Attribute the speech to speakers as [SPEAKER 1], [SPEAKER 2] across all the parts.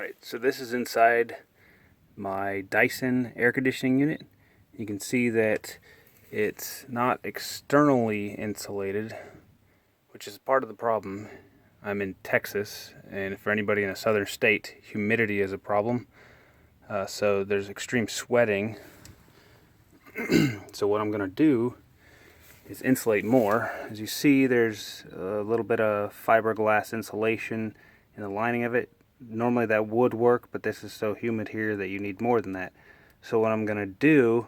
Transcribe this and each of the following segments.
[SPEAKER 1] Alright, so this is inside my Dyson air conditioning unit. You can see that it's not externally insulated, which is part of the problem. I'm in Texas, and for anybody in a southern state, humidity is a problem. So there's extreme sweating. So what I'm going to do is insulate more. As you see, there's a little bit of fiberglass insulation in the lining of it. Normally that would work, but this is so humid here that you need more than that. So what I'm going to do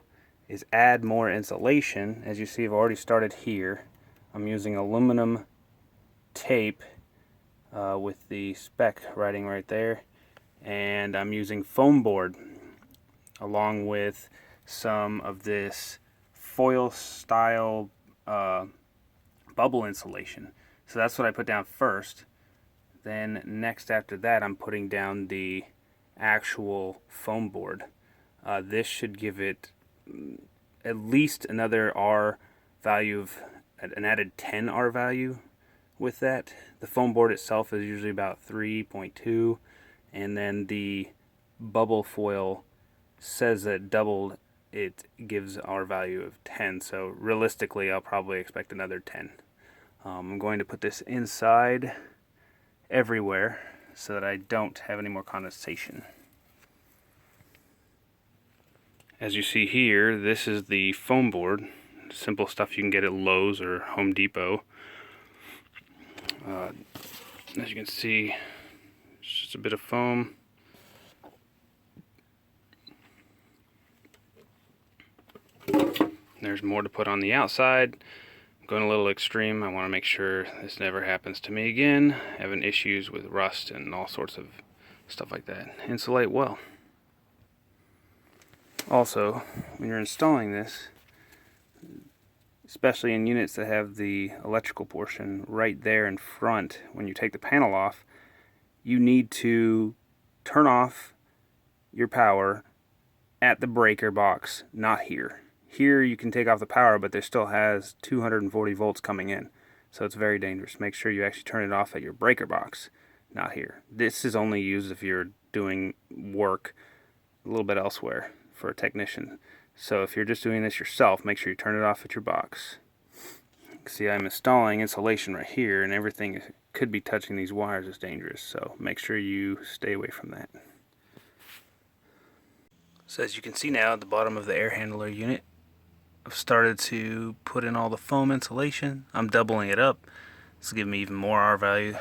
[SPEAKER 1] is add more insulation. As you see, I've already started here. I'm using aluminum tape with the spec writing right there, and I'm using foam board along with some of this foil style bubble insulation. So that's what I put down first. Then next after that, I'm putting down the actual foam board. This should give it at least another R value of an added 10 R value with that. The foam board itself is usually about 3.2, and then the bubble foil says that doubled it gives R value of 10, so realistically I'll probably expect another 10. I'm going to put this inside everywhere so that I don't have any more condensation. As you see here, this is the foam board. Simple stuff you can get at Lowe's or Home Depot. As you can see, it's just a bit of foam. There's more to put on the outside. I'm going a little extreme. I want to make sure this never happens to me again. Having issues with rust and all sorts of stuff like that. Insulate well. Also, when you're installing this, especially in units that have the electrical portion right there in front, when you take the panel off, you need to turn off your power at the breaker box, not here. Here you can take off the power, but there still has 240 volts coming in. So it's very dangerous. Make sure you actually turn it off at your breaker box, not here. This is only used if you're doing work a little bit elsewhere for a technician. So if you're just doing this yourself, make sure you turn it off at your box. See, I'm installing insulation right here, and everything could be touching these wires is dangerous. So make sure you stay away from that. So as you can see now at the bottom of the air handler unit, I've started to put in all the foam insulation. I'm doubling it up. This will give me even more R value.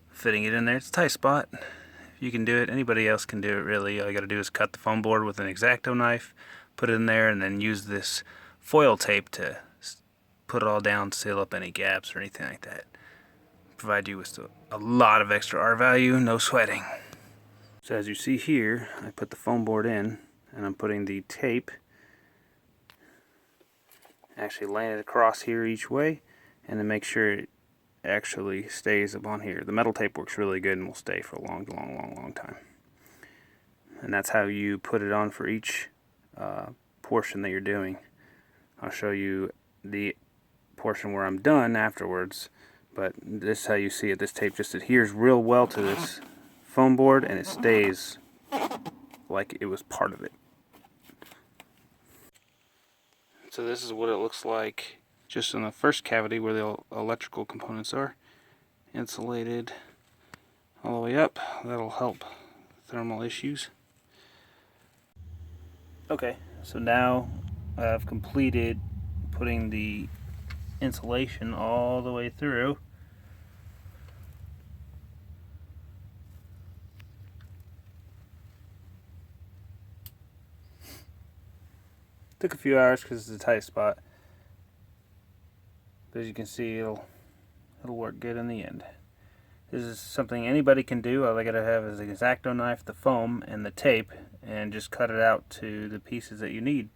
[SPEAKER 1] Fitting it in there. It's a tight spot. If you can do it, anybody else can do it really. All you got to do is cut the foam board with an X-Acto knife, put it in there, and then use this foil tape to put it all down, seal up any gaps or anything like that. Provide you with a lot of extra R value, no sweating. So as you see here, I put the foam board in, and I'm putting the tape, actually laying it across here each way, and then make sure it actually stays up on here. The metal tape works really good and will stay for a long time. And that's how you put it on for each portion that you're doing. I'll show you the portion where I'm done afterwards, but this is how you see it. This tape just adheres real well to this foam board, and it stays like it was part of it. So this is what it looks like just in the first cavity where the electrical components are. Insulated all the way up. That'll help thermal issues. Okay, so now I've completed putting the insulation all the way through. Took a few hours because it's a tight spot, but as you can see, it'll work good in the end. This is something anybody can do. All I gotta have is an X-Acto knife, the foam, and the tape, and just cut it out to the pieces that you need.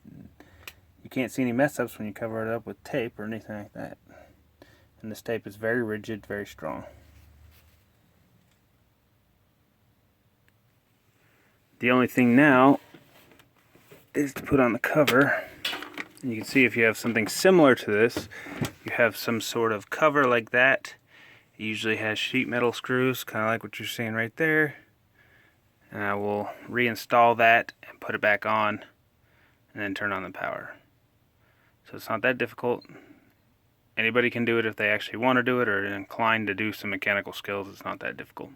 [SPEAKER 1] You can't see any mess ups when you cover it up with tape or anything like that. And this tape is very rigid, very strong. The only thing now is to put on the cover. And you can see if you have something similar to this, you have some sort of cover like that. It usually has sheet metal screws, kind of like what you're seeing right there. And I will reinstall that and put it back on and then turn on the power. So it's not that difficult. Anybody can do it if they actually want to do it or are inclined to do some mechanical skills. It's not that difficult.